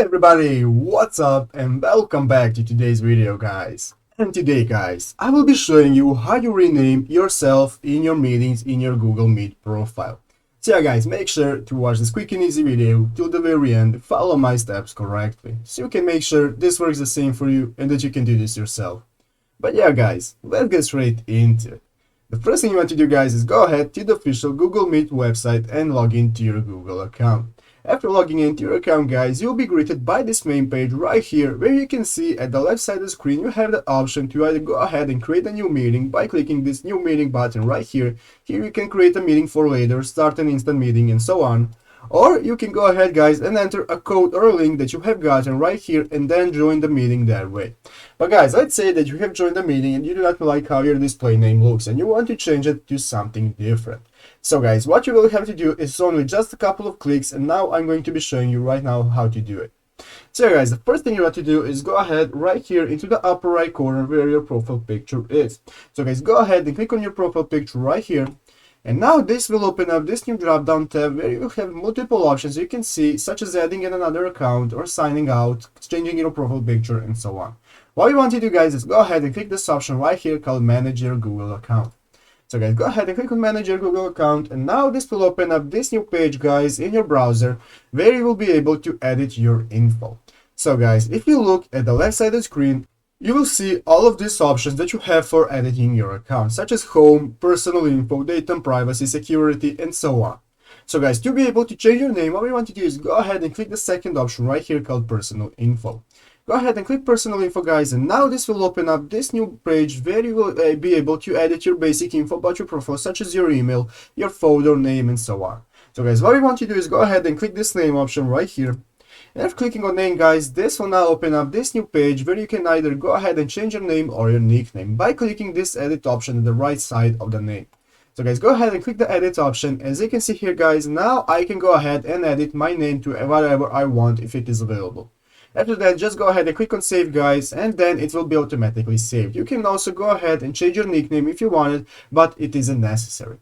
Everybody, what's up and welcome back to today's video, guys. And today, guys, I will be showing you how you rename yourself in your meetings in your Google Meet profile. So yeah, guys, make sure to watch this quick and easy video till the very end, follow my steps correctly, so you can make sure this works the same for you and that you can do this yourself. But yeah, guys, let's get straight into it. The first thing you want to do, guys, is go ahead to the official Google Meet website and log into your Google account. After logging into your account, guys, you'll be greeted by this main page right here, where you can see at the left side of the screen you have the option to either go ahead and create a new meeting by clicking this new meeting button right here. Here you can create a meeting for later, start an instant meeting, and so on. Or you can go ahead, guys, and enter a code or a link that you have gotten right here and then join the meeting that way. But guys, let's say that you have joined the meeting and you do not like how your display name looks and you want to change it to something different. So guys, what you will have to do is only just a couple of clicks, and now I'm going to be showing you right now how to do it. So guys, the first thing you want to do is go ahead right here into the upper right corner where your profile picture is. So guys, go ahead and click on your profile picture right here. And now this will open up this new drop down tab where you will have multiple options you can see, such as adding in another account or signing out, changing your profile picture, and so on. What you want to do, guys, is go ahead and click this option right here called Manage Your Google Account. So guys, go ahead and click on Manage Your Google Account, and now this will open up this new page, guys, in your browser where you will be able to edit your info. So guys, if you look at the left side of the screen, you will see all of these options that you have for editing your account, such as home, personal info, data and privacy, security, and so on. So guys, to be able to change your name, what we want to do is go ahead and click the second option right here called personal info. Go ahead and click personal info, guys, and now this will open up this new page where you will be able to edit your basic info about your profile, such as your email, your photo, name, and so on. So guys, what we want to do is go ahead and click this name option right here. And after clicking on name, guys, this will now open up this new page where you can either go ahead and change your name or your nickname by clicking this edit option at the right side of the name. So guys, go ahead and click the edit option. As you can see here, guys, now I can go ahead and edit my name to whatever I want if it is available. After that, just go ahead and click on save, guys, and then it will be automatically saved. You can also go ahead and change your nickname if you want it, but it isn't necessary.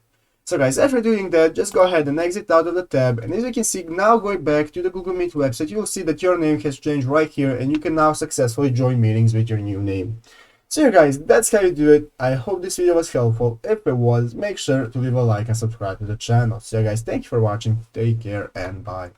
So guys, after doing that, just go ahead and exit out of the tab, and as you can see, now going back to the Google Meet website, you will see that your name has changed right here and you can now successfully join meetings with your new name. So yeah, guys, that's how you do it. I hope this video was helpful. If it was, make sure to leave a like and subscribe to the channel. So yeah, guys, thank you for watching, take care, and bye.